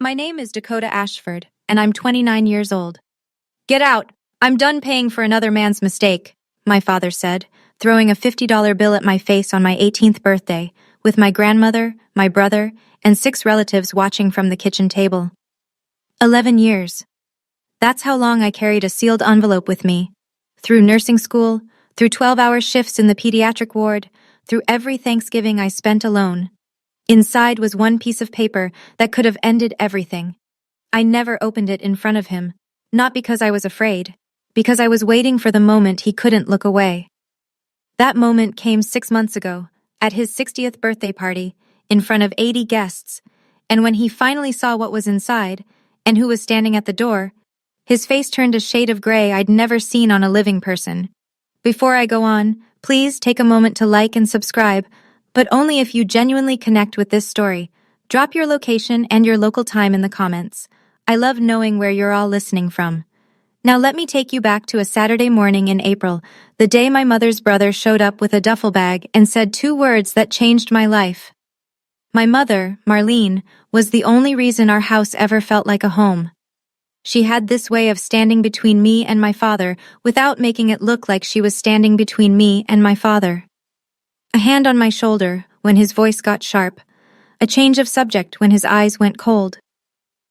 My name is Dakota Ashford, and I'm 29 years old. Get out! I'm done paying for another man's mistake, my father said, throwing a $50 bill at my face on my 18th birthday, with my grandmother, my brother, and 6 relatives watching from the kitchen table. 11 years. That's how long I carried a sealed envelope with me. Through nursing school, through 12-hour shifts in the pediatric ward, through every Thanksgiving I spent alone. Inside was one piece of paper that could have ended everything. I never opened it in front of him, not because I was afraid, because I was waiting for the moment he couldn't look away. That moment came 6 months ago, at his 60th birthday party, in front of 80 guests, and when he finally saw what was inside, and who was standing at the door, his face turned a shade of gray I'd never seen on a living person. Before I go on, please take a moment to like and subscribe, but only if you genuinely connect with this story. Drop your location and your local time in the comments. I love knowing where you're all listening from. Now let me take you back to a Saturday morning in April, the day my mother's brother showed up with a duffel bag and said 2 words that changed my life. My mother, Marlene, was the only reason our house ever felt like a home. She had this way of standing between me and my father without making it look like she was standing between me and my father. A hand on my shoulder when his voice got sharp, a change of subject when his eyes went cold.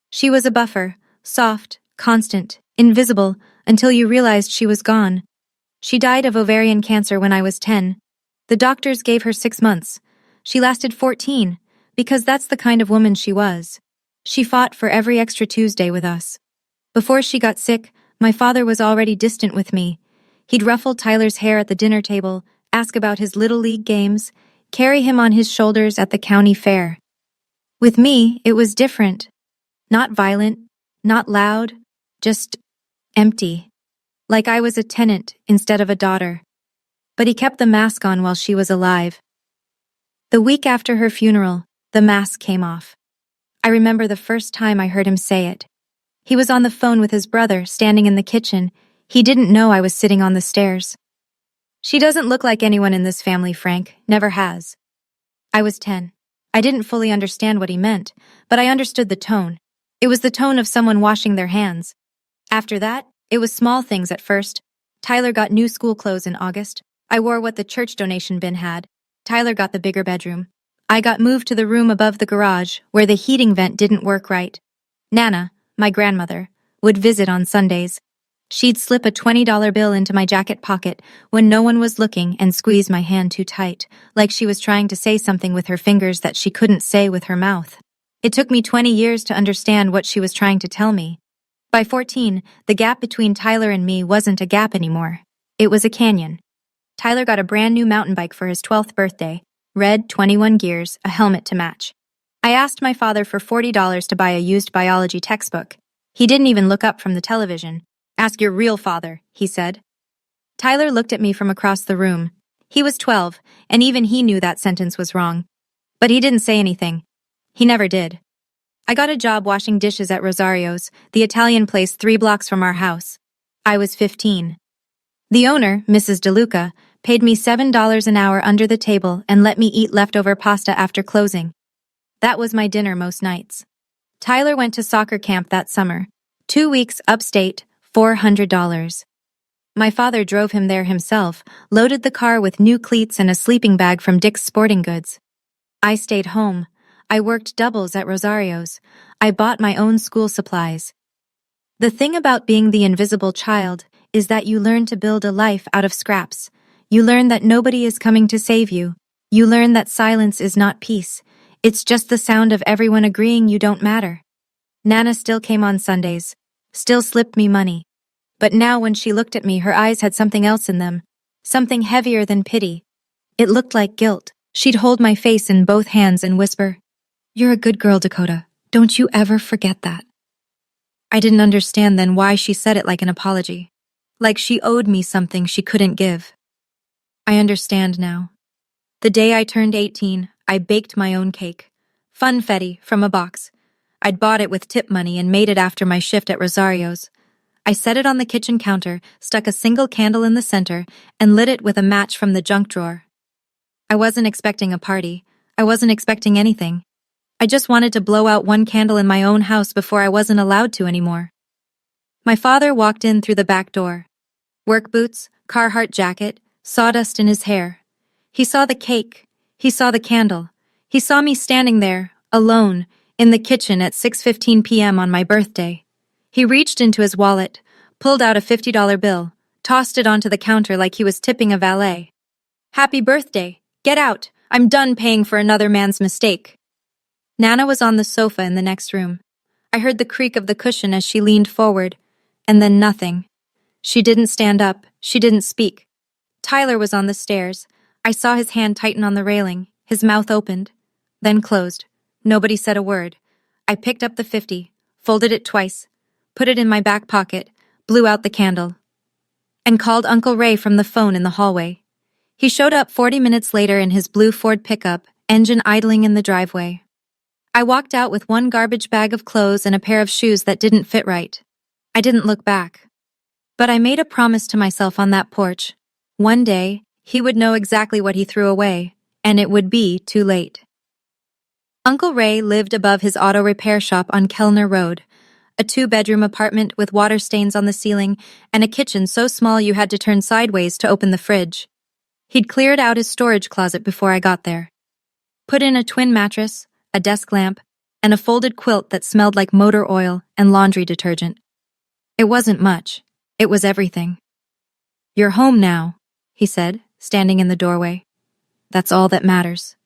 She was a buffer, soft, constant, invisible, until you realized she was gone. She died of ovarian cancer when I was 10. The doctors gave her 6 months. She lasted 14, because that's the kind of woman she was. She fought for every extra Tuesday with us. Before she got sick, my father was already distant with me. He'd ruffle Tyler's hair at the dinner table, ask about his Little League games, carry him on his shoulders at the county fair. With me, it was different. Not violent, not loud, just empty. Like I was a tenant instead of a daughter. But he kept the mask on while she was alive. The week after her funeral, the mask came off. I remember the first time I heard him say it. He was on the phone with his brother, standing in the kitchen. He didn't know I was sitting on the stairs. She doesn't look like anyone in this family, Frank. Never has. I was 10. I didn't fully understand what he meant, but I understood the tone. It was the tone of someone washing their hands. After that, it was small things at first. Tyler got new school clothes in August. I wore what the church donation bin had. Tyler got the bigger bedroom. I got moved to the room above the garage, where the heating vent didn't work right. Nana, my grandmother, would visit on Sundays. She'd slip a $20 bill into my jacket pocket when no one was looking and squeeze my hand too tight, like she was trying to say something with her fingers that she couldn't say with her mouth. It took me 20 years to understand what she was trying to tell me. By 14, the gap between Tyler and me wasn't a gap anymore. It was a canyon. Tyler got a brand new mountain bike for his 12th birthday, red 21 gears, a helmet to match. I asked my father for $40 to buy a used biology textbook. He didn't even look up from the television. Ask your real father, he said. Tyler looked at me from across the room. He was 12, and even he knew that sentence was wrong. But he didn't say anything. He never did. I got a job washing dishes at Rosario's, the Italian place 3 blocks from our house. I was 15. The owner, Mrs. DeLuca, paid me $7 an hour under the table and let me eat leftover pasta after closing. That was my dinner most nights. Tyler went to soccer camp that summer. 2 weeks upstate, $400. My father drove him there himself, loaded the car with new cleats and a sleeping bag from Dick's Sporting Goods. I stayed home. I worked doubles at Rosario's. I bought my own school supplies. The thing about being the invisible child is that you learn to build a life out of scraps. You learn that nobody is coming to save you. You learn that silence is not peace. It's just the sound of everyone agreeing you don't matter. Nana still came on Sundays, still slipped me money. But now when she looked at me, her eyes had something else in them, something heavier than pity. It looked like guilt. She'd hold my face in both hands and whisper, "You're a good girl, Dakota. Don't you ever forget that." I didn't understand then why she said it like an apology, like she owed me something she couldn't give. I understand now. The day I turned 18, I baked my own cake. Funfetti, from a box. I'd bought it with tip money and made it after my shift at Rosario's. I set it on the kitchen counter, stuck a single candle in the center, and lit it with a match from the junk drawer. I wasn't expecting a party. I wasn't expecting anything. I just wanted to blow out one candle in my own house before I wasn't allowed to anymore. My father walked in through the back door. Work boots, Carhartt jacket, sawdust in his hair. He saw the cake. He saw the candle. He saw me standing there, alone, in the kitchen at 6:15 p.m. on my birthday. He reached into his wallet, pulled out a $50 bill, tossed it onto the counter like he was tipping a valet. "Happy birthday. Get out. I'm done paying for another man's mistake." Nana was on the sofa in the next room. I heard the creak of the cushion as she leaned forward, and then nothing. She didn't stand up. She didn't speak. Tyler was on the stairs. I saw his hand tighten on the railing. His mouth opened, then closed. Nobody said a word. I picked up the 50, folded it twice, put it in my back pocket, blew out the candle, and called Uncle Ray from the phone in the hallway. He showed up 40 minutes later in his blue Ford pickup, engine idling in the driveway. I walked out with one garbage bag of clothes and a pair of shoes that didn't fit right. I didn't look back. But I made a promise to myself on that porch. One day, he would know exactly what he threw away, and it would be too late. Uncle Ray lived above his auto repair shop on Kellner Road, a 2-bedroom apartment with water stains on the ceiling and a kitchen so small you had to turn sideways to open the fridge. He'd cleared out his storage closet before I got there. Put in a twin mattress, a desk lamp, and a folded quilt that smelled like motor oil and laundry detergent. It wasn't much. It was everything. "You're home now," he said, standing in the doorway. "That's all that matters."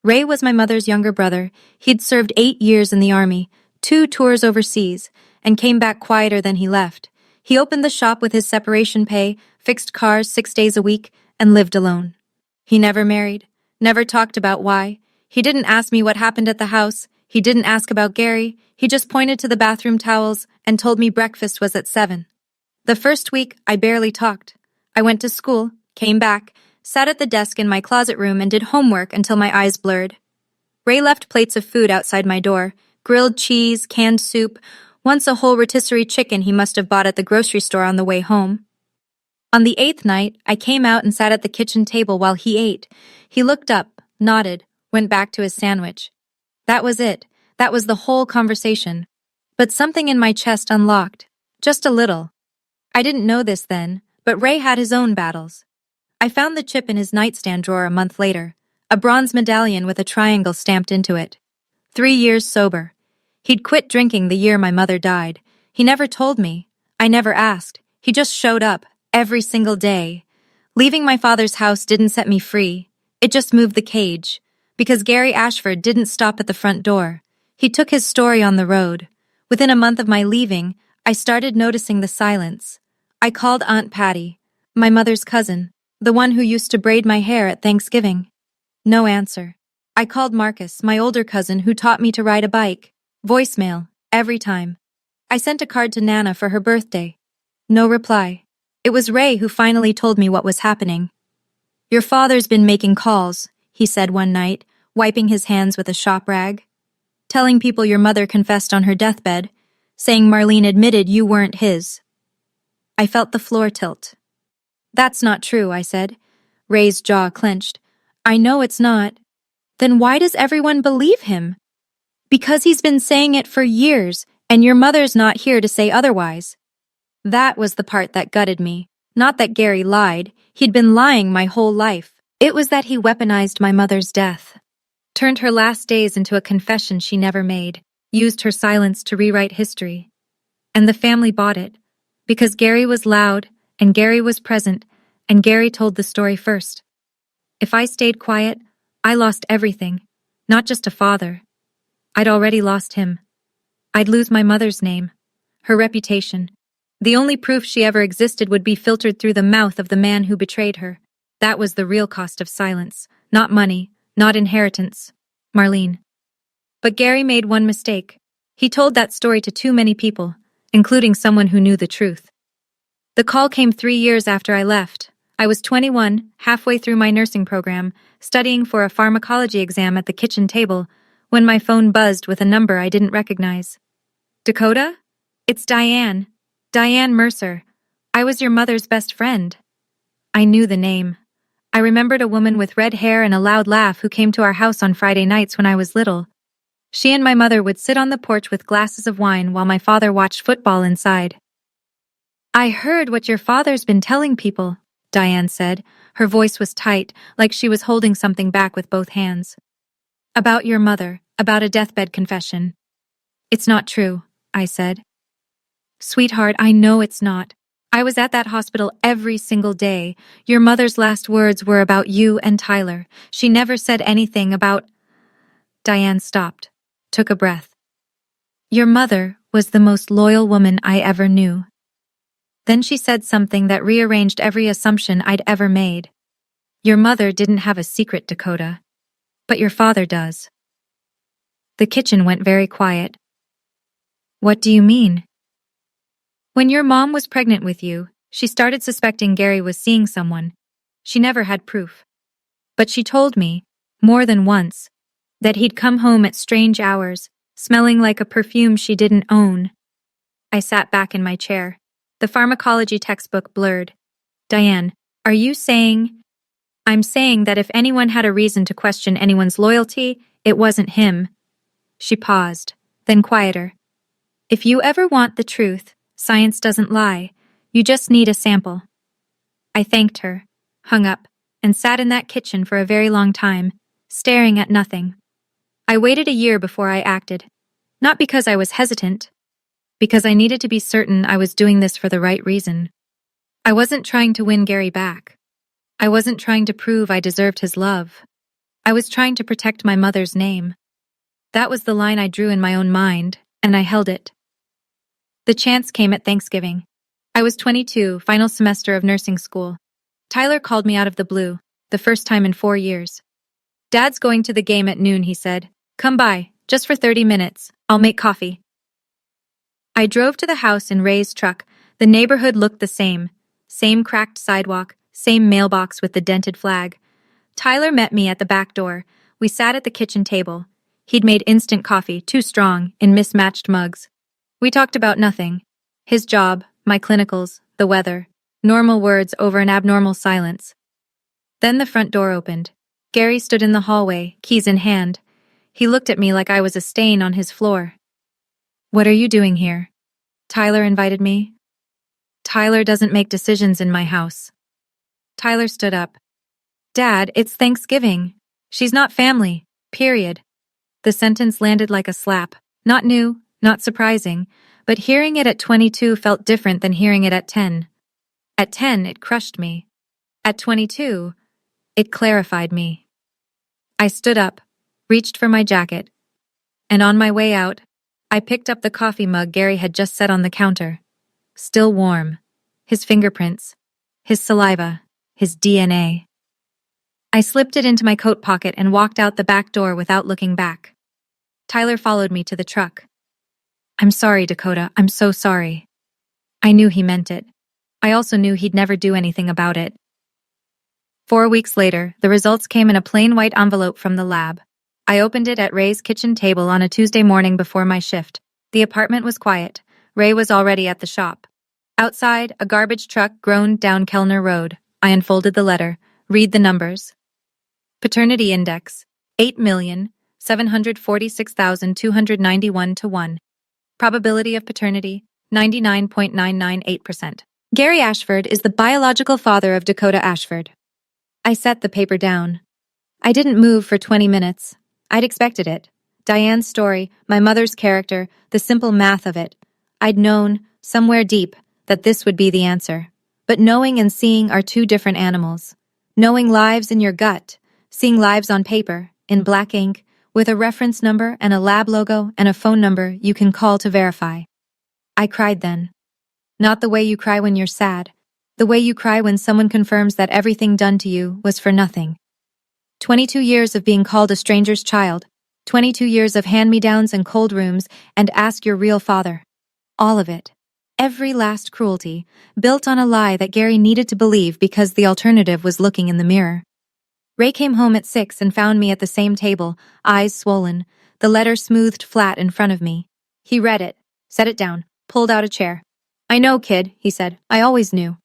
Ray was my mother's younger brother. He'd served 8 years in the army, 2 tours overseas, and came back quieter than he left. He opened the shop with his separation pay, fixed cars 6 days a week, and lived alone. He never married, never talked about why. He didn't ask me what happened at the house. He didn't ask about Gary. He just pointed to the bathroom towels and told me breakfast was at 7. The first week, I barely talked. I went to school, came back, sat at the desk in my closet room and did homework until my eyes blurred. Ray left plates of food outside my door, grilled cheese, canned soup, once a whole rotisserie chicken he must have bought at the grocery store on the way home. On the 8th night, I came out and sat at the kitchen table while he ate. He looked up, nodded, went back to his sandwich. That was it. That was the whole conversation. But something in my chest unlocked. Just a little. I didn't know this then, but Ray had his own battles. I found the chip in his nightstand drawer a month later, a bronze medallion with a triangle stamped into it. 3 years sober. He'd quit drinking the year my mother died. He never told me. I never asked. He just showed up, every single day. Leaving my father's house didn't set me free. It just moved the cage. Because Gary Ashford didn't stop at the front door. He took his story on the road. Within a month of my leaving, I started noticing the silence. I called Aunt Patty, my mother's cousin, the one who used to braid my hair at Thanksgiving. No answer. I called Marcus, my older cousin who taught me to ride a bike. Voicemail, every time. I sent a card to Nana for her birthday. No reply. It was Ray who finally told me what was happening. "Your father's been making calls," he said one night, wiping his hands with a shop rag. "Telling people your mother confessed on her deathbed, saying Marlene admitted you weren't his." I felt the floor tilt. "That's not true," I said. Ray's jaw clenched. "I know it's not." "Then why does everyone believe him?" "Because he's been saying it for years, and your mother's not here to say otherwise." That was the part that gutted me. Not that Gary lied. He'd been lying my whole life. It was that he weaponized my mother's death. Turned her last days into a confession she never made. Used her silence to rewrite history. And the family bought it. Because Gary was loud, and Gary was present, and Gary told the story first. If I stayed quiet, I lost everything. Not just a father. I'd already lost him. I'd lose my mother's name. Her reputation. The only proof she ever existed would be filtered through the mouth of the man who betrayed her. That was the real cost of silence. Not money, not inheritance. Marlene. But Gary made one mistake. He told that story to too many people, including someone who knew the truth. The call came 3 years after I left. I was 21, halfway through my nursing program, studying for a pharmacology exam at the kitchen table, when my phone buzzed with a number I didn't recognize. "Dakota? It's Diane. Diane Mercer. I was your mother's best friend." I knew the name. I remembered a woman with red hair and a loud laugh who came to our house on Friday nights when I was little. She and my mother would sit on the porch with glasses of wine while my father watched football inside. I heard what your father's been telling people, Diane said. Her voice was tight, like she was holding something back with both hands. About your mother, about a deathbed confession. It's not true, I said. Sweetheart, I know it's not. I was at that hospital every single day. Your mother's last words were about you and Tyler. She never said anything about... Diane stopped, took a breath. Your mother was the most loyal woman I ever knew. Then she said something that rearranged every assumption I'd ever made. Your mother didn't have a secret, Dakota. But your father does. The kitchen went very quiet. What do you mean? When your mom was pregnant with you, she started suspecting Gary was seeing someone. She never had proof. But she told me, more than once, that he'd come home at strange hours, smelling like a perfume she didn't own. I sat back in my chair. The pharmacology textbook blurred. Diane, are you saying... I'm saying that if anyone had a reason to question anyone's loyalty, it wasn't him. She paused, then quieter. If you ever want the truth, science doesn't lie. You just need a sample. I thanked her, hung up, and sat in that kitchen for a very long time, staring at nothing. I waited a year before I acted. Not because I was hesitant, because I needed to be certain I was doing this for the right reason. I wasn't trying to win Gary back. I wasn't trying to prove I deserved his love. I was trying to protect my mother's name. That was the line I drew in my own mind, and I held it. The chance came at Thanksgiving. I was 22, final semester of nursing school. Tyler called me out of the blue, the first time in 4 years. Dad's going to the game at noon, he said. Come by, just for 30 minutes. I'll make coffee. I drove to the house in Ray's truck. The neighborhood looked the same. Same cracked sidewalk, same mailbox with the dented flag. Tyler met me at the back door. We sat at the kitchen table. He'd made instant coffee, too strong, in mismatched mugs. We talked about nothing. His job, my clinicals, the weather. Normal words over an abnormal silence. Then the front door opened. Gary stood in the hallway, keys in hand. He looked at me like I was a stain on his floor. What are you doing here? Tyler invited me. Tyler doesn't make decisions in my house. Tyler stood up. Dad, it's Thanksgiving. She's not family, period. The sentence landed like a slap. Not new, not surprising, but hearing it at 22 felt different than hearing it at 10. At 10, it crushed me. At 22, it clarified me. I stood up, reached for my jacket, and on my way out, I picked up the coffee mug Gary had just set on the counter. Still warm. His fingerprints. His saliva. His DNA. I slipped it into my coat pocket and walked out the back door without looking back. Tyler followed me to the truck. I'm sorry, Dakota. I'm so sorry. I knew he meant it. I also knew he'd never do anything about it. 4 weeks later, the results came in a plain white envelope from the lab. I opened it at Ray's kitchen table on a Tuesday morning before my shift. The apartment was quiet. Ray was already at the shop. Outside, a garbage truck groaned down Kellner Road. I unfolded the letter. Read the numbers. Paternity index, 8,746,291 to 1. Probability of paternity, 99.998%. Gary Ashford is the biological father of Dakota Ashford. I set the paper down. I didn't move for 20 minutes. I'd expected it. Diane's story, my mother's character, the simple math of it. I'd known, somewhere deep, that this would be the answer. But knowing and seeing are two different animals. Knowing lives in your gut, seeing lives on paper, in black ink, with a reference number and a lab logo and a phone number you can call to verify. I cried then. Not the way you cry when you're sad. The way you cry when someone confirms that everything done to you was for nothing. 22 years of being called a stranger's child. 22 years of hand-me-downs and cold rooms and ask your real father. All of it. Every last cruelty, built on a lie that Gary needed to believe because the alternative was looking in the mirror. Ray came home at 6 and found me at the same table, eyes swollen, the letter smoothed flat in front of me. He read it, set it down, pulled out a chair. I know, kid, he said. I always knew.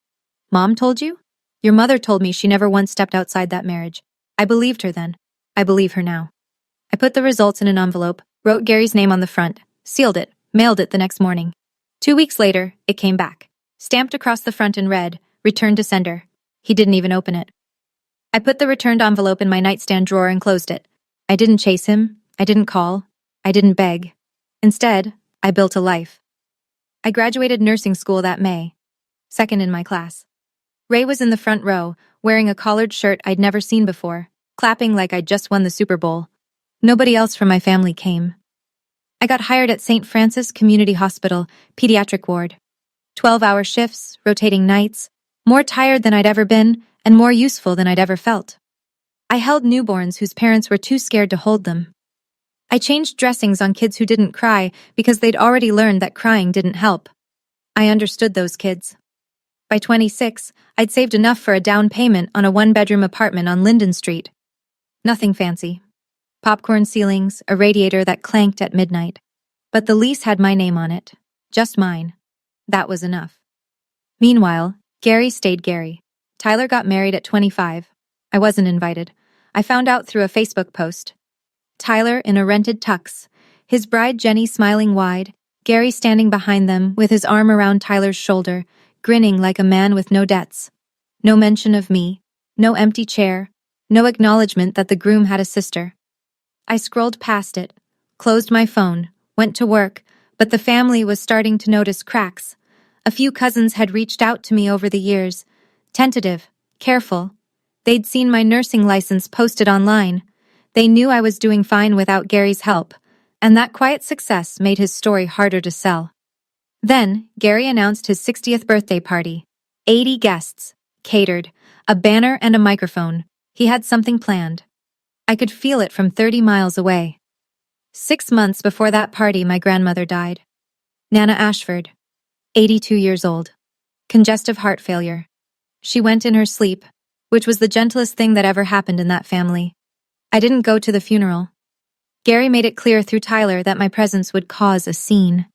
Mom told you? Your mother told me she never once stepped outside that marriage. I believed her then. I believe her now. I put the results in an envelope, wrote Gary's name on the front, sealed it, mailed it the next morning. 2 weeks later, it came back. Stamped across the front in red, returned to sender. He didn't even open it. I put the returned envelope in my nightstand drawer and closed it. I didn't chase him. I didn't call. I didn't beg. Instead, I built a life. I graduated nursing school that May, second in my class. Ray was in the front row, wearing a collared shirt I'd never seen before, clapping like I'd just won the Super Bowl. Nobody else from my family came. I got hired at St. Francis Community Hospital, pediatric ward. 12-hour shifts, rotating nights, more tired than I'd ever been, and more useful than I'd ever felt. I held newborns whose parents were too scared to hold them. I changed dressings on kids who didn't cry because they'd already learned that crying didn't help. I understood those kids. By 26, I'd saved enough for a down payment on a one-bedroom apartment on Linden Street. Nothing fancy. Popcorn ceilings, a radiator that clanked at midnight. But the lease had my name on it. Just mine. That was enough. Meanwhile, Gary stayed Gary. Tyler got married at 25. I wasn't invited. I found out through a Facebook post. Tyler in a rented tux, his bride Jenny smiling wide, Gary standing behind them with his arm around Tyler's shoulder, grinning like a man with no debts. No mention of me, no empty chair, no acknowledgement that the groom had a sister. I scrolled past it, closed my phone, went to work, but the family was starting to notice cracks. A few cousins had reached out to me over the years, tentative, careful. They'd seen my nursing license posted online. They knew I was doing fine without Gary's help, and that quiet success made his story harder to sell. Then, Gary announced his 60th birthday party. 80 guests, catered, a banner and a microphone. He had something planned. I could feel it from 30 miles away. 6 months before that party, my grandmother died. Nana Ashford, 82 years old. Congestive heart failure. She went in her sleep, which was the gentlest thing that ever happened in that family. I didn't go to the funeral. Gary made it clear through Tyler that my presence would cause a scene.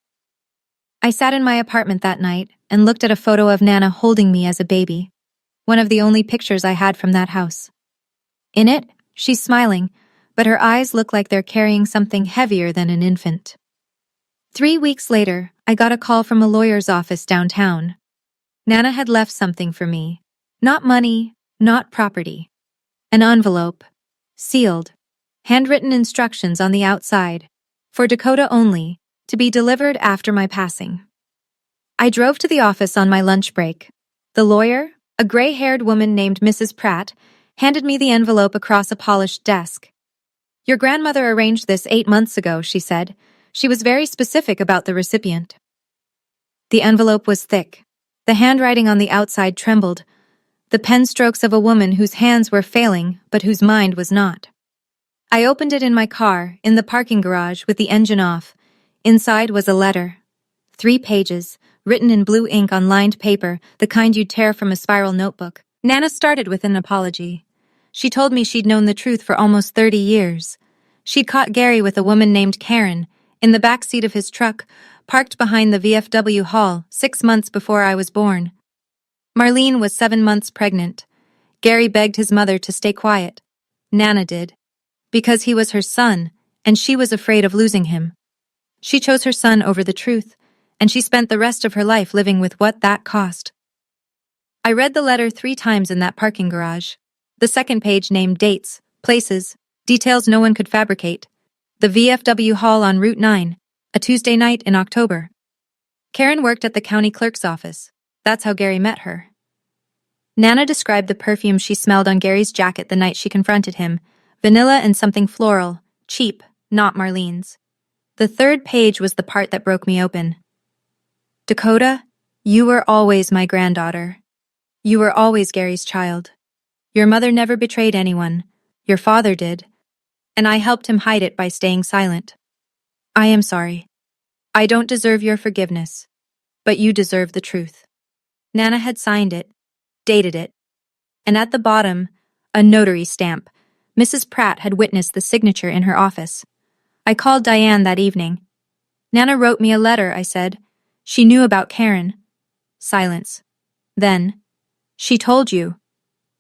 I sat in my apartment that night and looked at a photo of Nana holding me as a baby, one of the only pictures I had from that house. In it, she's smiling, but her eyes look like they're carrying something heavier than an infant. 3 weeks later, I got a call from a lawyer's office downtown. Nana had left something for me. Not money, not property. An envelope, sealed, handwritten instructions on the outside, for Dakota only, to be delivered after my passing. I drove to the office on my lunch break. The lawyer, a gray-haired woman named Mrs. Pratt, handed me the envelope across a polished desk. "Your grandmother arranged this 8 months ago," she said. She was very specific about the recipient. The envelope was thick. The handwriting on the outside trembled, the pen strokes of a woman whose hands were failing but whose mind was not. I opened it in my car, in the parking garage, with the engine off. Inside was a letter. 3 pages, written in blue ink on lined paper, the kind you'd tear from a spiral notebook. Nana started with an apology. She told me she'd known the truth for almost 30 years. She'd caught Gary with a woman named Karen, in the back seat of his truck, parked behind the VFW hall 6 months before I was born. Marlene was 7 months pregnant. Gary begged his mother to stay quiet. Nana did. Because he was her son, and she was afraid of losing him. She chose her son over the truth, and she spent the rest of her life living with what that cost. I read the letter 3 times in that parking garage. The second page named dates, places, details no one could fabricate. The VFW hall on Route 9, a Tuesday night in October. Karen worked at the county clerk's office. That's how Gary met her. Nana described the perfume she smelled on Gary's jacket the night she confronted him. Vanilla and something floral, cheap, not Marlene's. The third page was the part that broke me open. "Dakota, you were always my granddaughter. You were always Gary's child. Your mother never betrayed anyone. Your father did. And I helped him hide it by staying silent. I am sorry. I don't deserve your forgiveness. But you deserve the truth." Nana had signed it, dated it, and at the bottom, a notary stamp. Mrs. Pratt had witnessed the signature in her office. I called Diane that evening. "Nana wrote me a letter," I said. "She knew about Karen." Silence. Then, "She told you.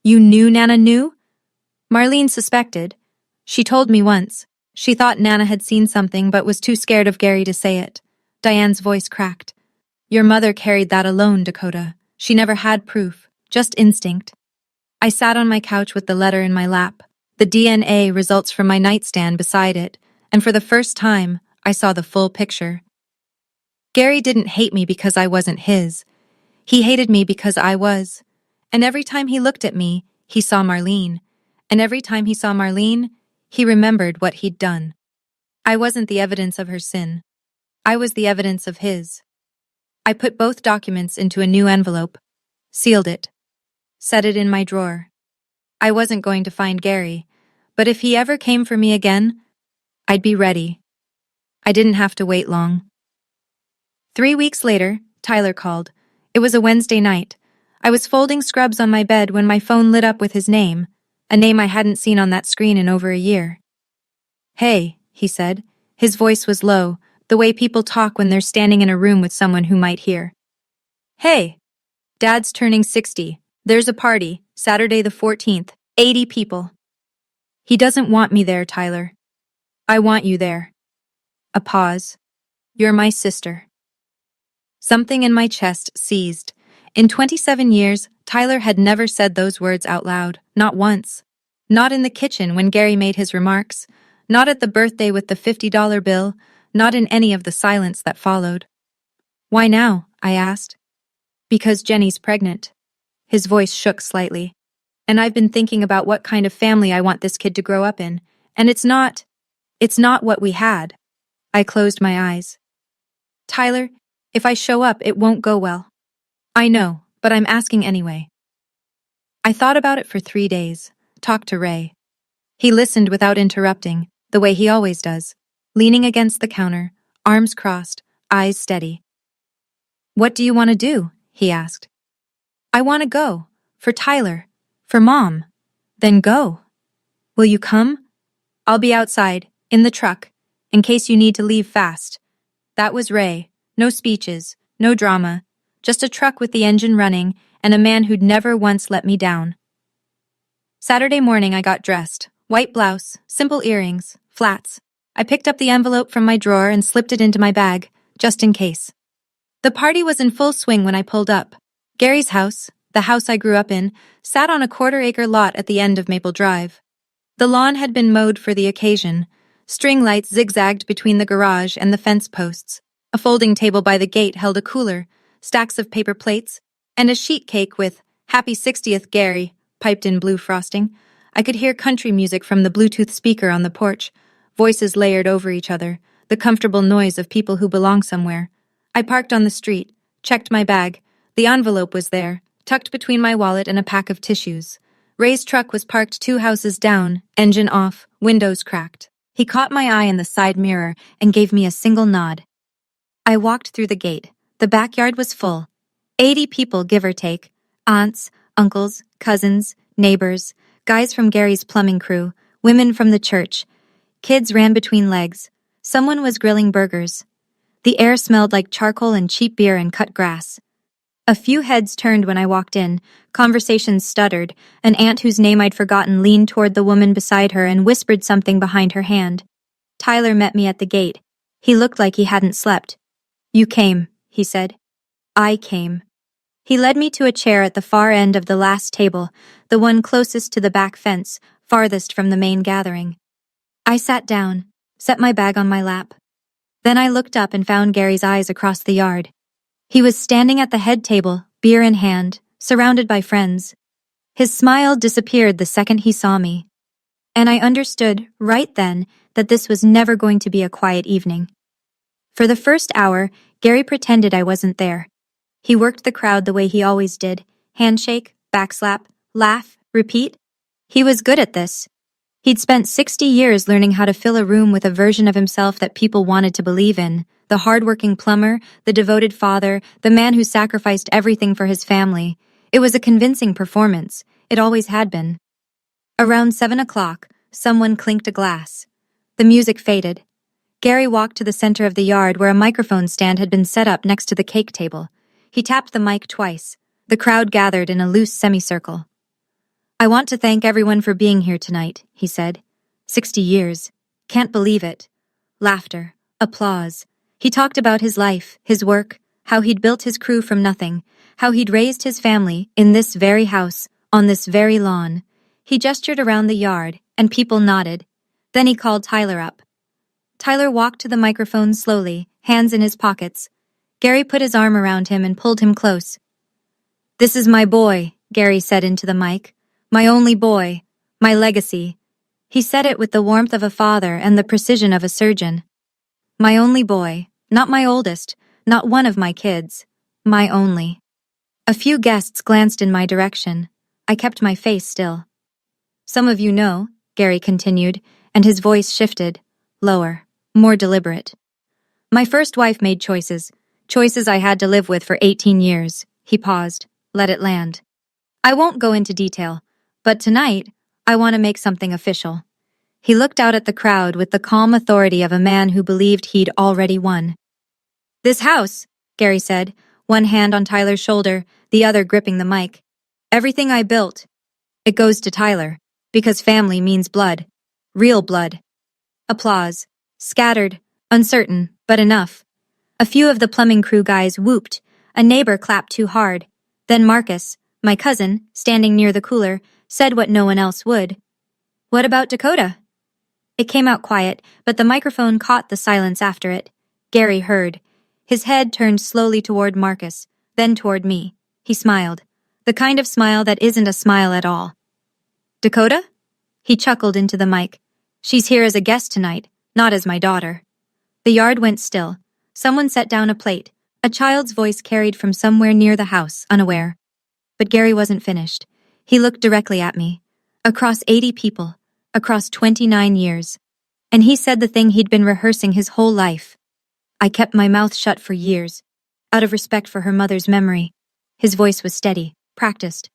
You knew Nana knew?" Marlene suspected. She told me once. She thought Nana had seen something but was too scared of Gary to say it. Diane's voice cracked. Your mother carried that alone, Dakota. She never had proof, just instinct. I sat on my couch with the letter in my lap, the DNA results from my nightstand beside it, and for the first time, I saw the full picture. Gary didn't hate me because I wasn't his. He hated me because I was. And every time he looked at me, he saw Marlene. And every time he saw Marlene, he remembered what he'd done. I wasn't the evidence of her sin. I was the evidence of his. I put both documents into a new envelope, sealed it, set it in my drawer. I wasn't going to find Gary, but if he ever came for me again, I'd be ready. I didn't have to wait long. 3 weeks later, Tyler called. It was a Wednesday night. I was folding scrubs on my bed when my phone lit up with his name, a name I hadn't seen on that screen in over a year. Hey, he said. His voice was low, the way people talk when they're standing in a room with someone who might hear. Hey, Dad's turning 60. There's a party, Saturday the 14th, 80 people. He doesn't want me there, Tyler. I want you there. A pause. You're my sister. Something in my chest seized. In 27 years, Tyler had never said those words out loud, not once. Not in the kitchen when Gary made his remarks, not at the birthday with the $50 bill, not in any of the silence that followed. Why now? I asked. Because Jenny's pregnant. His voice shook slightly. And I've been thinking about what kind of family I want this kid to grow up in, and it's not what we had. I closed my eyes. Tyler, if I show up, it won't go well. I know, but I'm asking anyway. I thought about it for 3 days, talked to Ray. He listened without interrupting, the way he always does, leaning against the counter, arms crossed, eyes steady. What do you want to do? He asked. I want to go. For Tyler. For Mom. Then go. Will you come? I'll be outside, in the truck, in case you need to leave fast. That was Ray. No speeches, no drama, just a truck with the engine running and a man who'd never once let me down. Saturday morning I got dressed, white blouse, simple earrings, flats. I picked up the envelope from my drawer and slipped it into my bag, just in case. The party was in full swing when I pulled up. Gary's house, the house I grew up in, sat on a quarter-acre lot at the end of Maple Drive. The lawn had been mowed for the occasion. String lights zigzagged between the garage and the fence posts. A folding table by the gate held a cooler, stacks of paper plates, and a sheet cake with Happy 60th Gary piped in blue frosting. I could hear country music from the Bluetooth speaker on the porch, voices layered over each other, the comfortable noise of people who belong somewhere. I parked on the street, checked my bag. The envelope was there, tucked between my wallet and a pack of tissues. Ray's truck was parked 2 houses down, engine off, windows cracked. He caught my eye in the side mirror and gave me a single nod. I walked through the gate. The backyard was full. 80 people, give or take. Aunts, uncles, cousins, neighbors, guys from Gary's plumbing crew, women from the church. Kids ran between legs. Someone was grilling burgers. The air smelled like charcoal and cheap beer and cut grass. A few heads turned when I walked in. Conversations stuttered. An aunt whose name I'd forgotten leaned toward the woman beside her and whispered something behind her hand. Tyler met me at the gate. He looked like he hadn't slept. You came, he said. I came. He led me to a chair at the far end of the last table, the one closest to the back fence, farthest from the main gathering. I sat down, set my bag on my lap. Then I looked up and found Gary's eyes across the yard. He was standing at the head table, beer in hand, surrounded by friends. His smile disappeared the second he saw me. And I understood, right then, that this was never going to be a quiet evening. For the first hour, Gary pretended I wasn't there. He worked the crowd the way he always did. Handshake, backslap, laugh, repeat. He was good at this. He'd spent 60 years learning how to fill a room with a version of himself that people wanted to believe in. The hard-working plumber, the devoted father, the man who sacrificed everything for his family. It was a convincing performance. It always had been. Around 7 o'clock, someone clinked a glass. The music faded. Gary walked to the center of the yard where a microphone stand had been set up next to the cake table. He tapped the mic twice. The crowd gathered in a loose semicircle. I want to thank everyone for being here tonight, he said. 60 years. Can't believe it. Laughter. Applause. He talked about his life, his work, how he'd built his crew from nothing, how he'd raised his family in this very house, on this very lawn. He gestured around the yard, and people nodded. Then he called Tyler up. Tyler walked to the microphone slowly, hands in his pockets. Gary put his arm around him and pulled him close. "This is my boy," Gary said into the mic. "My only boy. My legacy." He said it with the warmth of a father and the precision of a surgeon. My only boy, not my oldest, not one of my kids. My only. A few guests glanced in my direction. I kept my face still. "Some of you know," Gary continued, and his voice shifted, lower, more deliberate. "My first wife made choices I had to live with for 18 years. He paused, let it land. "I won't go into detail, but tonight, I want to make something official." He looked out at the crowd with the calm authority of a man who believed he'd already won. "This house," Gary said, one hand on Tyler's shoulder, the other gripping the mic. "Everything I built, it goes to Tyler, because family means blood. Real blood." Applause. Scattered, uncertain, but enough. A few of the plumbing crew guys whooped. A neighbor clapped too hard. Then Marcus, my cousin, standing near the cooler, said what no one else would. "What about Dakota?" It came out quiet, but the microphone caught the silence after it. Gary heard. His head turned slowly toward Marcus, then toward me. He smiled. The kind of smile that isn't a smile at all. "Dakota?" He chuckled into the mic. "She's here as a guest tonight, not as my daughter." The yard went still. Someone set down a plate. A child's voice carried from somewhere near the house, unaware. But Gary wasn't finished. He looked directly at me. Across 80 people. Across 29 years. And he said the thing he'd been rehearsing his whole life. "I kept my mouth shut for years, out of respect for her mother's memory." His voice was steady, practiced.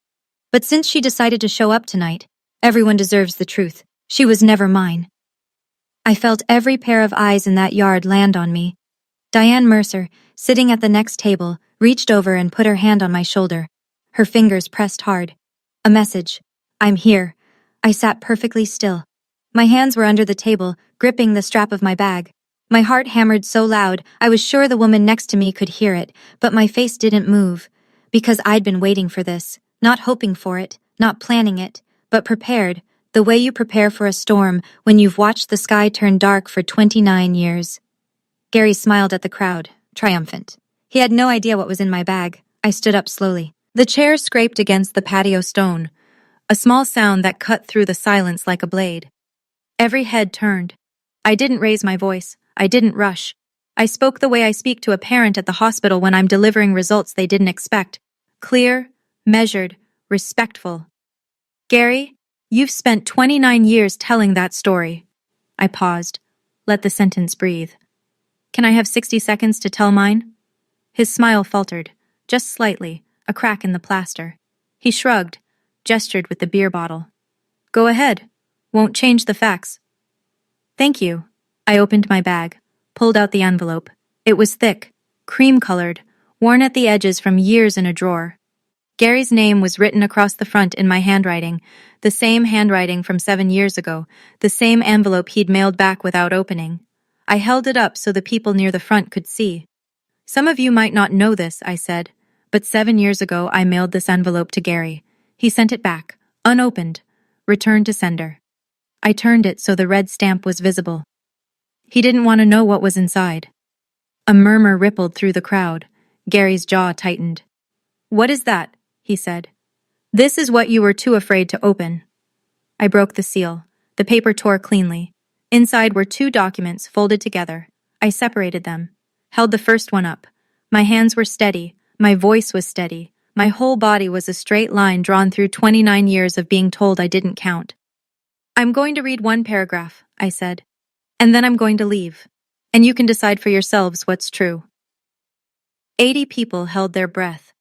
"But since she decided to show up tonight, everyone deserves the truth. She was never mine." I felt every pair of eyes in that yard land on me. Diane Mercer, sitting at the next table, reached over and put her hand on my shoulder. Her fingers pressed hard. A message. "I'm here." I sat perfectly still. My hands were under the table, gripping the strap of my bag. My heart hammered so loud, I was sure the woman next to me could hear it, but my face didn't move. Because I'd been waiting for this, not hoping for it, not planning it, but prepared, the way you prepare for a storm when you've watched the sky turn dark for 29 years. Gary smiled at the crowd, triumphant. He had no idea what was in my bag. I stood up slowly. The chair scraped against the patio stone, a small sound that cut through the silence like a blade. Every head turned. I didn't raise my voice. I didn't rush. I spoke the way I speak to a parent at the hospital when I'm delivering results they didn't expect. Clear, measured, respectful. "Gary, you've spent 29 years telling that story." I paused. Let the sentence breathe. "Can I have 60 seconds to tell mine?" His smile faltered, just slightly, a crack in the plaster. He shrugged, gestured with the beer bottle. "Go ahead. Won't change the facts." "Thank you." I opened my bag, pulled out the envelope. It was thick, cream-colored, worn at the edges from years in a drawer. Gary's name was written across the front in my handwriting, the same handwriting from 7 years ago, the same envelope he'd mailed back without opening. I held it up so the people near the front could see. "Some of you might not know this," I said, "but 7 years ago I mailed this envelope to Gary. He sent it back, unopened, returned to sender." I turned it so the red stamp was visible. He didn't want to know what was inside. A murmur rippled through the crowd. Gary's jaw tightened. "What is that?" he said. "This is what you were too afraid to open." I broke the seal. The paper tore cleanly. Inside were 2 documents folded together. I separated them, held the first one up. My hands were steady. My voice was steady. My whole body was a straight line drawn through 29 years of being told I didn't count. "I'm going to read 1 paragraph," I said, "and then I'm going to leave, and you can decide for yourselves what's true." 80 people held their breath.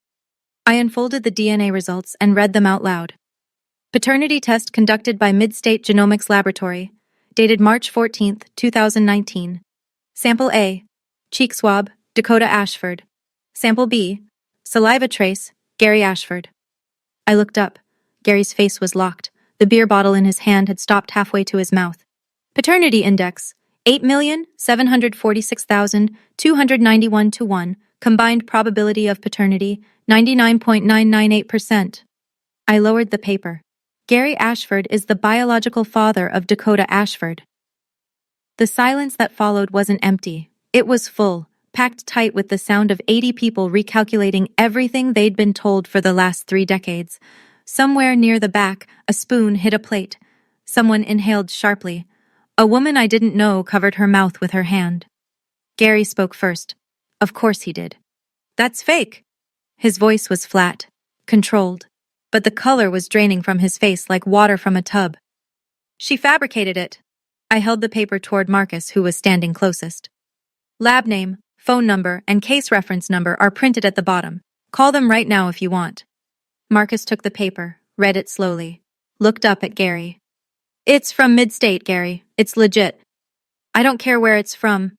I unfolded the DNA results and read them out loud. Paternity test conducted by Midstate Genomics Laboratory, dated March 14, 2019. Sample A, cheek swab, Dakota Ashford. Sample B, saliva trace, Gary Ashford. I looked up. Gary's face was locked. The beer bottle in his hand had stopped halfway to his mouth. Paternity index 8,746,291 to 1. Combined probability of paternity 99.998%. I lowered the paper. Gary Ashford is the biological father of Dakota Ashford. The silence that followed wasn't empty. It was full, packed tight with the sound of 80 people recalculating everything they'd been told for the last 3 decades. Somewhere near the back, a spoon hit a plate. Someone inhaled sharply. A woman I didn't know covered her mouth with her hand. Gary spoke first. Of course he did. That's fake. His voice was flat, controlled, but the color was draining from his face like water from a tub. She fabricated it. I held the paper toward Marcus, who was standing closest. Lab name, phone number, and case reference number are printed at the bottom. Call them right now if you want. Marcus took the paper, read it slowly, looked up at Gary. It's from Mid-State, Gary. It's legit. I don't care where it's from.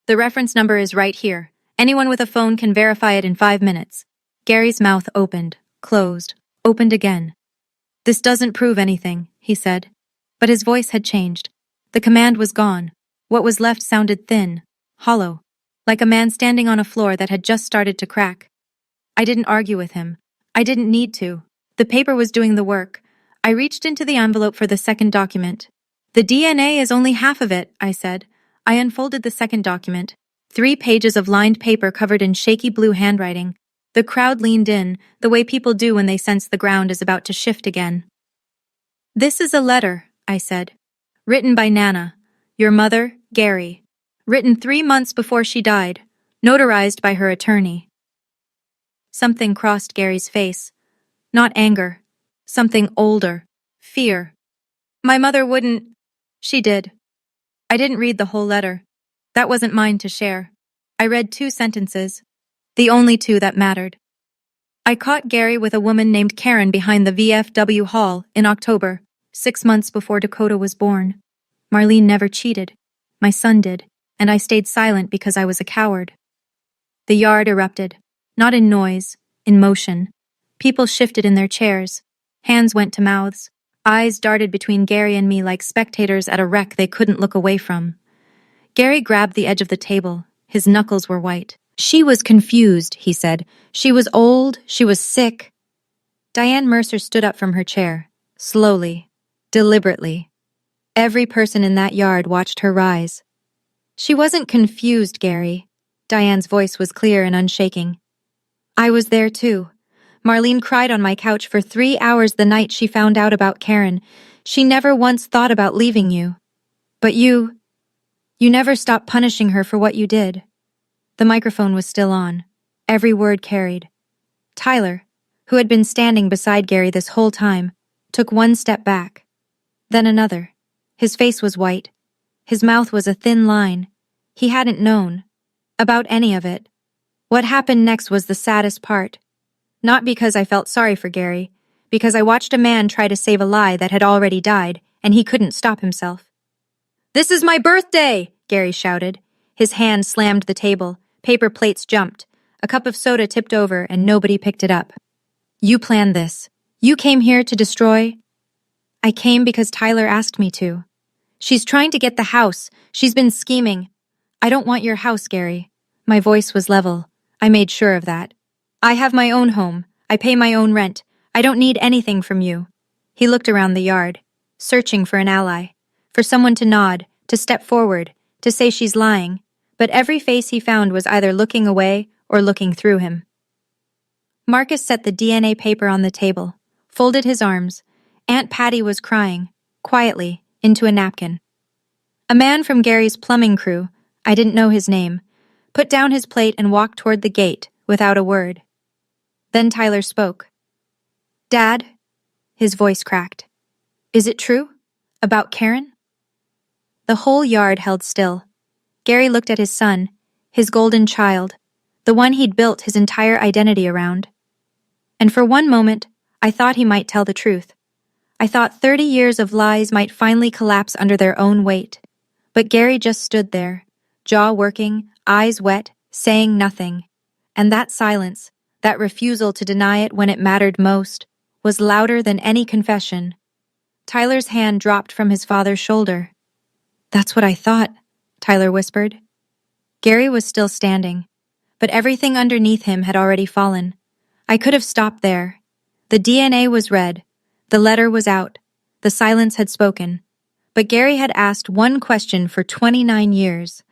The reference number is right here. Anyone with a phone can verify it in 5 minutes. Gary's mouth opened, closed, opened again. This doesn't prove anything, he said. But his voice had changed. The command was gone. What was left sounded thin, hollow, like a man standing on a floor that had just started to crack. I didn't argue with him. I didn't need to. The paper was doing the work. I reached into the envelope for the second document. The DNA is only half of it, I said. I unfolded the second document. 3 pages of lined paper covered in shaky blue handwriting. The crowd leaned in, the way people do when they sense the ground is about to shift again. This is a letter, I said. Written by Nana, your mother, Gary. Written 3 months before she died. Notarized by her attorney. Something crossed Gary's face. Not anger. Something older. Fear. My mother wouldn't. She did. I didn't read the whole letter. That wasn't mine to share. I read 2 sentences. The only 2 that mattered. I caught Gary with a woman named Karen behind the VFW hall in October, 6 months before Dakota was born. Marlene never cheated. My son did, and I stayed silent because I was a coward. The yard erupted, not in noise, in motion. People shifted in their chairs. Hands went to mouths. Eyes darted between Gary and me like spectators at a wreck they couldn't look away from. Gary grabbed the edge of the table. His knuckles were white. She was confused, he said. She was old. She was sick. Diane Mercer stood up from her chair, slowly, deliberately. Every person in that yard watched her rise. She wasn't confused, Gary. Diane's voice was clear and unshaking. I was there too. Marlene cried on my couch for 3 hours the night she found out about Karen. She never once thought about leaving you. But you never stopped punishing her for what you did. The microphone was still on. Every word carried. Tyler, who had been standing beside Gary this whole time, took 1 step back. Then another. His face was white. His mouth was a thin line. He hadn't known about any of it. What happened next was the saddest part. Not because I felt sorry for Gary, because I watched a man try to save a lie that had already died, and he couldn't stop himself. This is my birthday, Gary shouted. His hand slammed the table. Paper plates jumped. A cup of soda tipped over, and nobody picked it up. You planned this. You came here to destroy. I came because Tyler asked me to. She's trying to get the house. She's been scheming. I don't want your house, Gary. My voice was level. I made sure of that. I have my own home. I pay my own rent. I don't need anything from you. He looked around the yard, searching for an ally, for someone to nod, to step forward, to say she's lying, but every face he found was either looking away or looking through him. Marcus set the DNA paper on the table, folded his arms. Aunt Patty was crying, quietly, into a napkin. A man from Gary's plumbing crew, I didn't know his name, put down his plate and walked toward the gate without a word. Then Tyler spoke. Dad, his voice cracked. Is it true? About Karen? The whole yard held still. Gary looked at his son, his golden child, the one he'd built his entire identity around. And for one moment, I thought he might tell the truth. I thought 30 years of lies might finally collapse under their own weight. But Gary just stood there, jaw working, eyes wet, saying nothing. And that silence, that refusal to deny it when it mattered most, was louder than any confession. Tyler's hand dropped from his father's shoulder. That's what I thought, Tyler whispered. Gary was still standing, but everything underneath him had already fallen. I could have stopped there. The DNA was red. The letter was out. The silence had spoken. But Gary had asked one question for 29 years,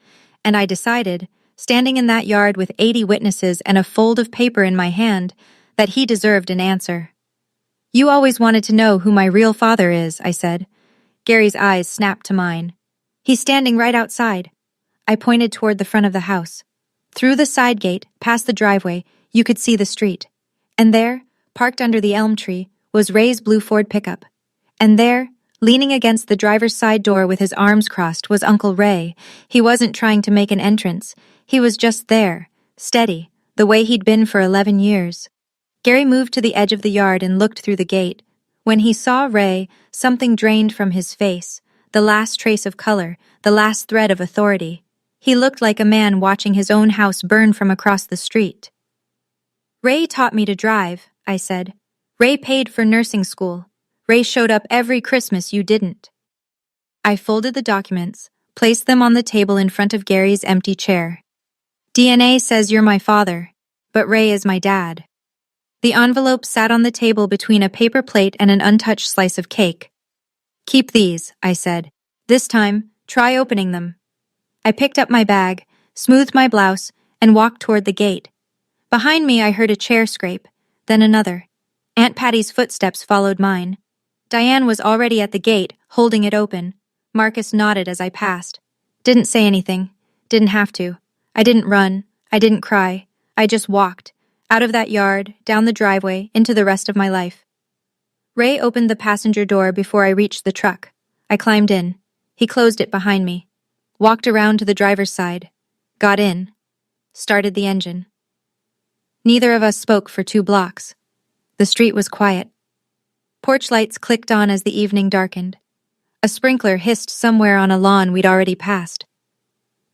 and I decided, standing in that yard with 80 witnesses and a fold of paper in my hand, that he deserved an answer. You always wanted to know who my real father is, I said. Gary's eyes snapped to mine. He's standing right outside. I pointed toward the front of the house. Through the side gate, past the driveway, you could see the street. And there, parked under the elm tree, was Ray's blue Ford pickup. And there, leaning against the driver's side door with his arms crossed, was Uncle Ray. He wasn't trying to make an entrance. He was just there, steady, the way he'd been for 11 years. Gary moved to the edge of the yard and looked through the gate. When he saw Ray, something drained from his face, the last trace of color, the last thread of authority. He looked like a man watching his own house burn from across the street. Ray taught me to drive, I said. Ray paid for nursing school. Ray showed up every Christmas you didn't. I folded the documents, placed them on the table in front of Gary's empty chair. DNA says you're my father, but Ray is my dad. The envelope sat on the table between a paper plate and an untouched slice of cake. Keep these, I said. This time, try opening them. I picked up my bag, smoothed my blouse, and walked toward the gate. Behind me, I heard a chair scrape, then another. Aunt Patty's footsteps followed mine. Diane was already at the gate, holding it open. Marcus nodded as I passed. Didn't say anything. Didn't have to. I didn't run. I didn't cry. I just walked. Out of that yard, down the driveway, into the rest of my life. Ray opened the passenger door before I reached the truck. I climbed in. He closed it behind me. Walked around to the driver's side. Got in. Started the engine. Neither of us spoke for 2 blocks. The street was quiet. Porch lights clicked on as the evening darkened. A sprinkler hissed somewhere on a lawn we'd already passed.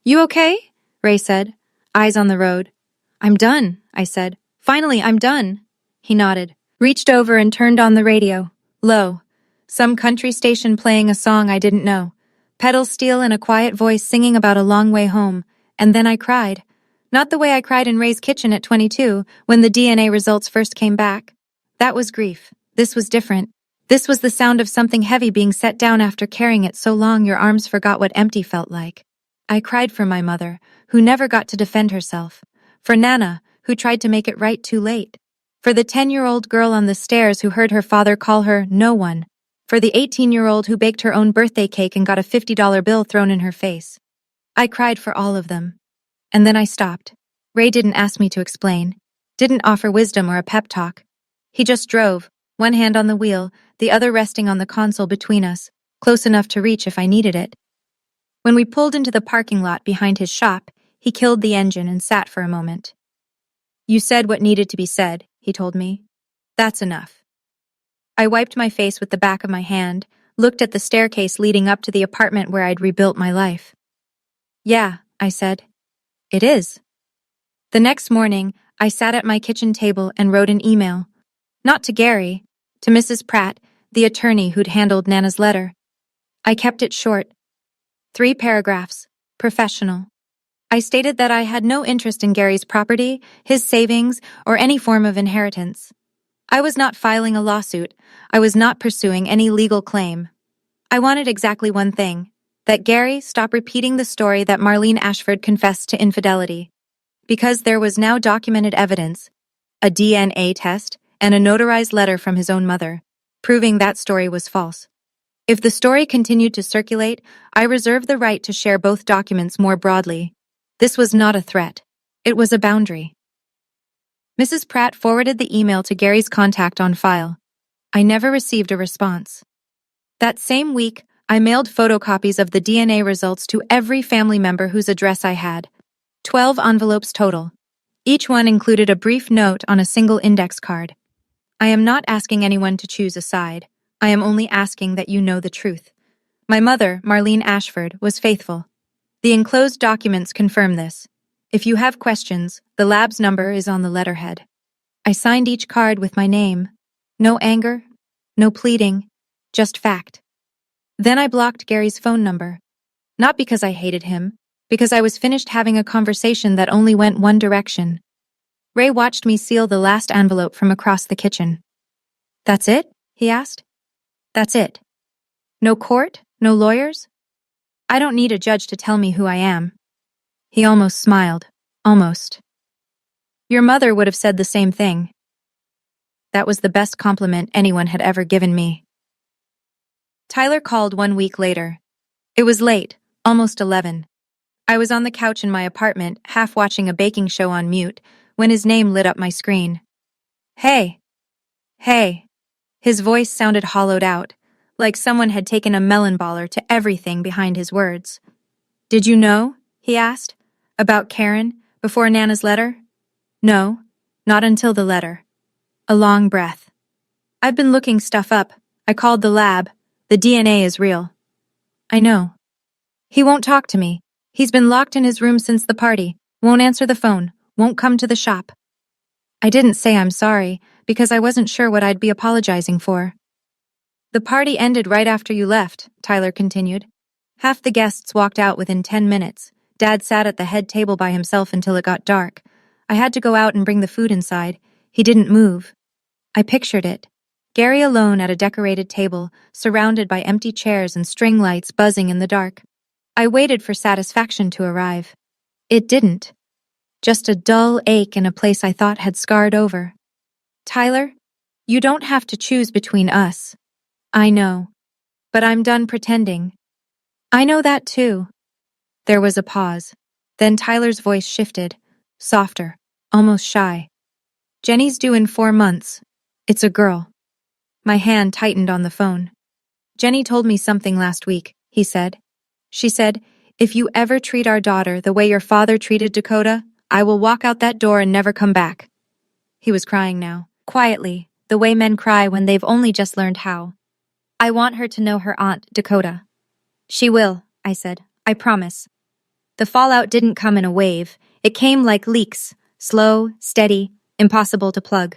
You okay? Ray said, eyes on the road. I'm done, I said. Finally, I'm done. He nodded, reached over and turned on the radio. Low. Some country station playing a song I didn't know. Pedal steel and a quiet voice singing about a long way home. And then I cried. Not the way I cried in Ray's kitchen at 22 when the DNA results first came back. That was grief. This was different. This was the sound of something heavy being set down after carrying it so long your arms forgot what empty felt like. I cried for my mother, who never got to defend herself. For Nana, who tried to make it right too late. For the 10-year-old girl on the stairs who heard her father call her no one. For the 18-year-old who baked her own birthday cake and got a $50 bill thrown in her face. I cried for all of them. And then I stopped. Ray didn't ask me to explain. Didn't offer wisdom or a pep talk. He just drove, one hand on the wheel, the other resting on the console between us, close enough to reach if I needed it. When we pulled into the parking lot behind his shop, he killed the engine and sat for a moment. You said what needed to be said, he told me. That's enough. I wiped my face with the back of my hand, looked at the staircase leading up to the apartment where I'd rebuilt my life. Yeah, I said. It is. The next morning, I sat at my kitchen table and wrote an email. Not to Gary, to Mrs. Pratt, the attorney who'd handled Nana's letter. I kept it short. 3 paragraphs, professional. I stated that I had no interest in Gary's property, his savings, or any form of inheritance. I was not filing a lawsuit. I was not pursuing any legal claim. I wanted exactly one thing, that Gary stop repeating the story that Marlene Ashford confessed to infidelity. Because there was now documented evidence, a DNA test, and a notarized letter from his own mother, proving that story was false. If the story continued to circulate, I reserved the right to share both documents more broadly. This was not a threat. It was a boundary. Mrs. Pratt forwarded the email to Gary's contact on file. I never received a response. That same week, I mailed photocopies of the DNA results to every family member whose address I had. 12 envelopes total. Each one included a brief note on a single index card. I am not asking anyone to choose a side. I am only asking that you know the truth. My mother, Marlene Ashford, was faithful. The enclosed documents confirm this. If you have questions, the lab's number is on the letterhead. I signed each card with my name. No anger, no pleading, just fact. Then I blocked Gary's phone number. Not because I hated him, because I was finished having a conversation that only went one direction. Ray watched me seal the last envelope from across the kitchen. "That's it?" he asked. "That's it. No court? No lawyers? I don't need a judge to tell me who I am." He almost smiled. Almost. "Your mother would have said the same thing." That was the best compliment anyone had ever given me. Tyler called 1 week later. It was late, almost 11. I was on the couch in my apartment, half watching a baking show on mute, when his name lit up my screen. "Hey. Hey." His voice sounded hollowed out, like someone had taken a melon baller to everything behind his words. "Did you know?" he asked. "About Karen, before Nana's letter?" "No, not until the letter." A long breath. "I've been looking stuff up. I called the lab. The DNA is real." "I know." "He won't talk to me. He's been locked in his room since the party. Won't answer the phone. Won't come to the shop." I didn't say I'm sorry, because I wasn't sure what I'd be apologizing for. "The party ended right after you left," Tyler continued. "Half the guests walked out within 10 minutes. Dad sat at the head table by himself until it got dark. I had to go out and bring the food inside. He didn't move." I pictured it. Gary alone at a decorated table, surrounded by empty chairs and string lights buzzing in the dark. I waited for satisfaction to arrive. It didn't. Just a dull ache in a place I thought had scarred over. "Tyler, you don't have to choose between us." "I know. But I'm done pretending." "I know that too." There was a pause. Then Tyler's voice shifted, softer, almost shy. "Jenny's due in 4 months. It's a girl." My hand tightened on the phone. "Jenny told me something last week," he said. "She said, if you ever treat our daughter the way your father treated Dakota, I will walk out that door and never come back." He was crying now, quietly, the way men cry when they've only just learned how. "I want her to know her aunt, Dakota." "She will," I said. "I promise." The fallout didn't come in a wave. It came like leaks, slow, steady, impossible to plug.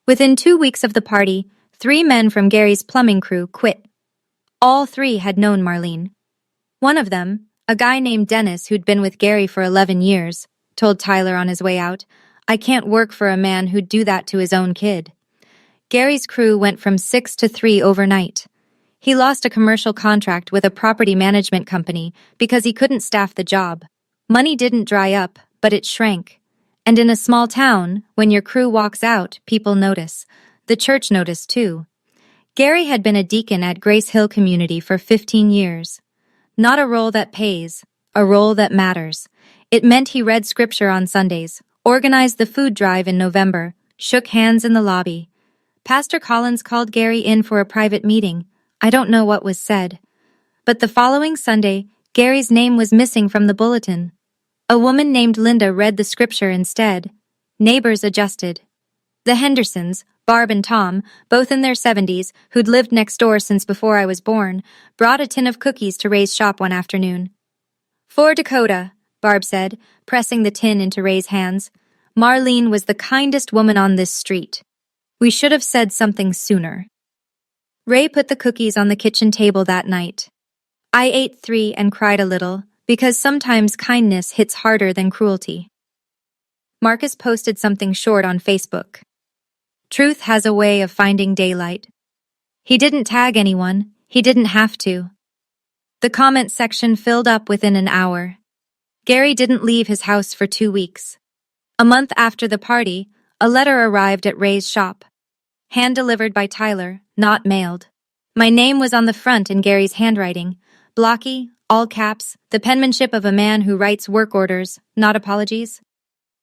Within 2 weeks of the party, 3 men from Gary's plumbing crew quit. All 3 had known Marlene. One of them, a guy named Dennis who'd been with Gary for 11 years, told Tyler on his way out, "I can't work for a man who'd do that to his own kid." Gary's crew went from 6 to 3 overnight. He lost a commercial contract with a property management company because he couldn't staff the job. Money didn't dry up, but it shrank. And in a small town, when your crew walks out, people notice. The church noticed too. Gary had been a deacon at Grace Hill Community for 15 years. Not a role that pays, a role that matters. It meant he read scripture on Sundays, organized the food drive in November, shook hands in the lobby. Pastor Collins called Gary in for a private meeting. I don't know what was said. But the following Sunday, Gary's name was missing from the bulletin. A woman named Linda read the scripture instead. Neighbors adjusted. The Hendersons, Barb and Tom, both in their 70s, who'd lived next door since before I was born, brought a tin of cookies to Ray's shop one afternoon. "For Dakota," Barb said, pressing the tin into Ray's hands. "Marlene was the kindest woman on this street. We should have said something sooner." Ray put the cookies on the kitchen table that night. I ate 3 and cried a little, because sometimes kindness hits harder than cruelty. Marcus posted something short on Facebook. Truth has a way of finding daylight. He didn't tag anyone. He didn't have to. The comment section filled up within an hour. Gary didn't leave his house for 2 weeks. A month after the party, a letter arrived at Ray's shop. Hand-delivered by Tyler, not mailed. My name was on the front in Gary's handwriting. Blocky, all caps, the penmanship of a man who writes work orders, not apologies.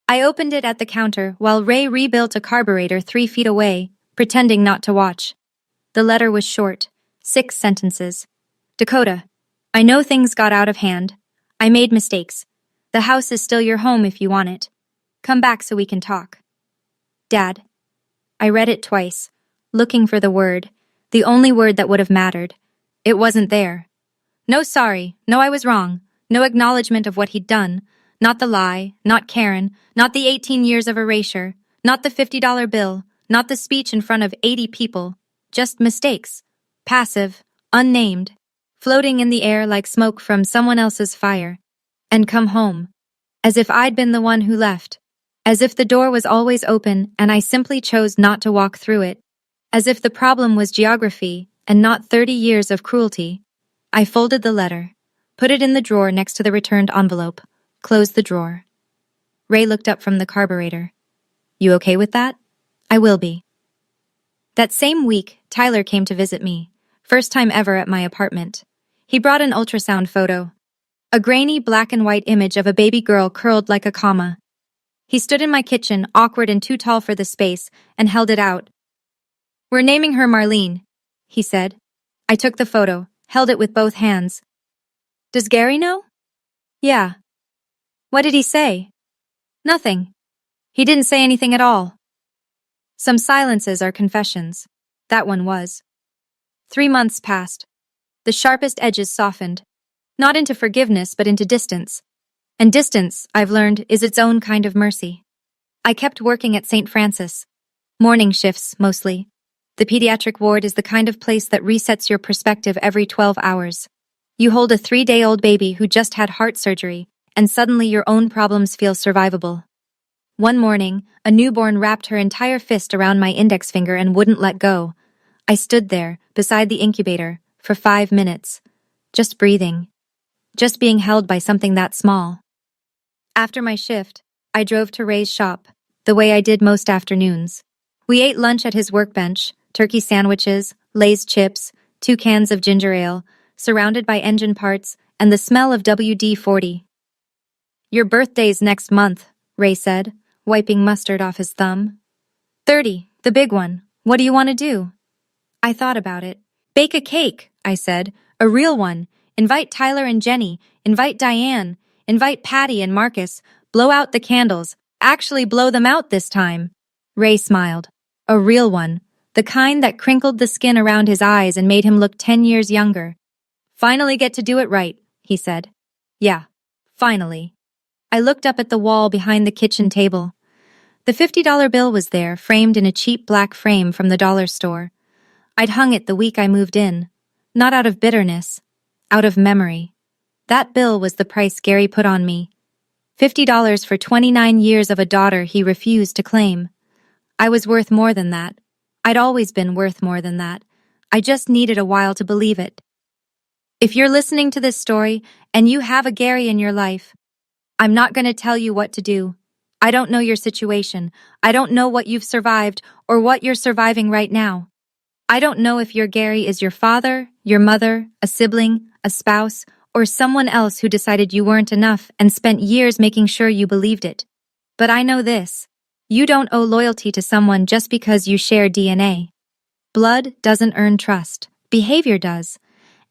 I opened it at the counter while Ray rebuilt a carburetor 3 feet away, pretending not to watch. The letter was short, 6 sentences. "Dakota, I know things got out of hand. I made mistakes. The house is still your home if you want it. Come back so we can talk. Dad." I read it twice, looking for the word, the only word that would have mattered. It wasn't there. No sorry, no I was wrong, no acknowledgement of what he'd done, not the lie, not Karen, not the 18 years of erasure, not the $50 bill, not the speech in front of 80 people, just mistakes, passive, unnamed. floating in the air like smoke from someone else's fire, and come home, as if I'd been the one who left, as if the door was always open and I simply chose not to walk through it, as if the problem was geography and not 30 years of cruelty. I folded the letter, put it in the drawer next to the returned envelope, closed the drawer. Ray looked up from the carburetor. You okay with that? I will be. That same week, Tyler came to visit me, first time ever at my apartment. He brought an ultrasound photo, a grainy black and white image of a baby girl curled like a comma. He stood in my kitchen, awkward and too tall for the space, and held it out. We're naming her Marlene, he said. I took the photo, held it with both hands. Does Gary know? Yeah. What did he say? Nothing. He didn't say anything at all. Some silences are confessions. That one was. 3 months passed. The sharpest edges softened. Not into forgiveness, but into distance. And distance, I've learned, is its own kind of mercy. I kept working at St. Francis. Morning shifts, mostly. The pediatric ward is the kind of place that resets your perspective every 12 hours. You hold a 3-day-old baby who just had heart surgery, and suddenly your own problems feel survivable. One morning, a newborn wrapped her entire fist around my index finger and wouldn't let go. I stood there, beside the incubator, for 5 minutes. Just breathing. Just being held by something that small. After my shift, I drove to Ray's shop, the way I did most afternoons. We ate lunch at his workbench, turkey sandwiches, Lay's chips, 2 cans of ginger ale, surrounded by engine parts and the smell of WD-40. Your birthday's next month, Ray said, wiping mustard off his thumb. 30, the big one. What do you want to do? I thought about it. Bake a cake, I said. A real one. Invite Tyler and Jenny. Invite Diane. Invite Patty and Marcus. Blow out the candles. Actually blow them out this time. Ray smiled. A real one. The kind that crinkled the skin around his eyes and made him look 10 years younger. Finally get to do it right, he said. Yeah, finally. I looked up at the wall behind the kitchen table. The $50 bill was there, framed in a cheap black frame from the dollar store. I'd hung it the week I moved in. Not out of bitterness. Out of memory. That bill was the price Gary put on me. $50 for 29 years of a daughter he refused to claim. I was worth more than that. I'd always been worth more than that. I just needed a while to believe it. If you're listening to this story and you have a Gary in your life, I'm not going to tell you what to do. I don't know your situation. I don't know what you've survived or what you're surviving right now. I don't know if your Gary is your father, your mother, a sibling, a spouse, or someone else who decided you weren't enough and spent years making sure you believed it. But I know this. You don't owe loyalty to someone just because you share DNA. Blood doesn't earn trust. Behavior does.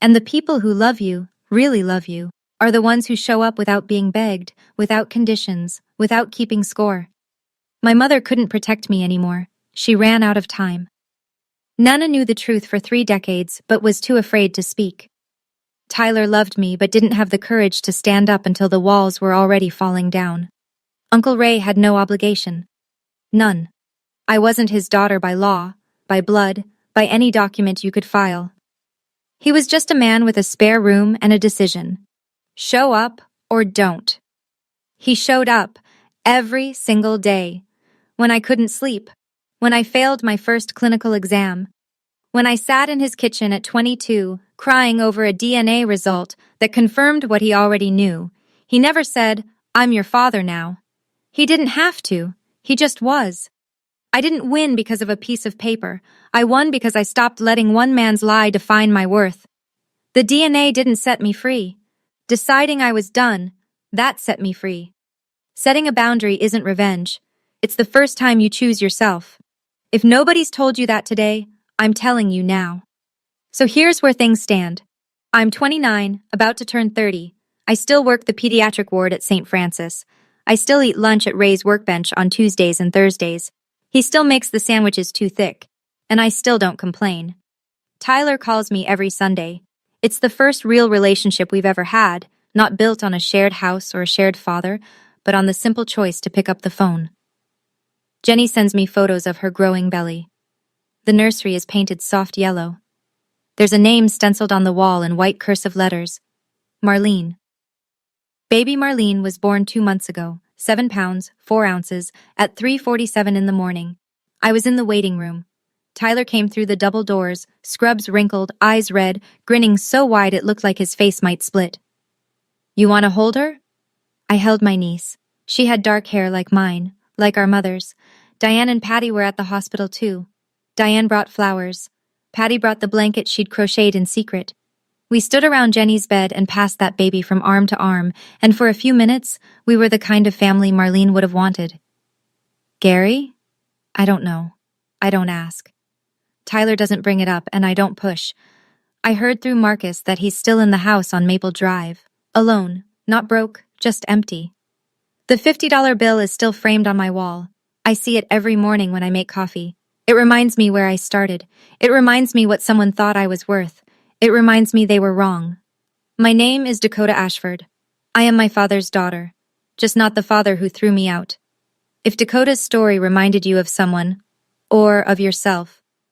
And the people who love you, really love you, are the ones who show up without being begged, without conditions, without keeping score. My mother couldn't protect me anymore. She ran out of time. Nana knew the truth for 3 decades, but was too afraid to speak. Tyler loved me, but didn't have the courage to stand up until the walls were already falling down. Uncle Ray had no obligation. None. I wasn't his daughter by law, by blood, by any document you could file. He was just a man with a spare room and a decision. Show up or don't. He showed up every single day. When I couldn't sleep. When I failed my first clinical exam. When I sat in his kitchen at 22, crying over a DNA result that confirmed what he already knew. He never said, "I'm your father now." He didn't have to. He just was. I didn't win because of a piece of paper. I won because I stopped letting one man's lie define my worth. The DNA didn't set me free. Deciding I was done, that set me free. Setting a boundary isn't revenge. It's the first time you choose yourself. If nobody's told you that today, I'm telling you now. So here's where things stand. I'm 29, about to turn 30. I still work the pediatric ward at St. Francis. I still eat lunch at Ray's workbench on Tuesdays and Thursdays. He still makes the sandwiches too thick. And I still don't complain. Tyler calls me every Sunday. It's the first real relationship we've ever had, not built on a shared house or a shared father, but on the simple choice to pick up the phone. Jenny sends me photos of her growing belly. The nursery is painted soft yellow. There's a name stenciled on the wall in white cursive letters. Marlene. Baby Marlene was born 2 months ago, 7 pounds, 4 ounces, at 3:47 in the morning. I was in the waiting room. Tyler came through the double doors, scrubs wrinkled, eyes red, grinning so wide it looked like his face might split. You want to hold her? I held my niece. She had dark hair like mine, like our mother's. Diane and Patty were at the hospital too. Diane brought flowers. Patty brought the blanket she'd crocheted in secret. We stood around Jenny's bed and passed that baby from arm to arm, and for a few minutes, we were the kind of family Marlene would have wanted. Gary? I don't know. I don't ask. Tyler doesn't bring it up, and I don't push. I heard through Marcus that he's still in the house on Maple Drive. Alone, not broke, just empty. The $50 bill is still framed on my wall. I see it every morning when I make coffee. It reminds me where I started. It reminds me what someone thought I was worth. It reminds me they were wrong. My name is Dakota Ashford. I am my father's daughter, just not the father who threw me out. If Dakota's story reminded you of someone, or of yourself,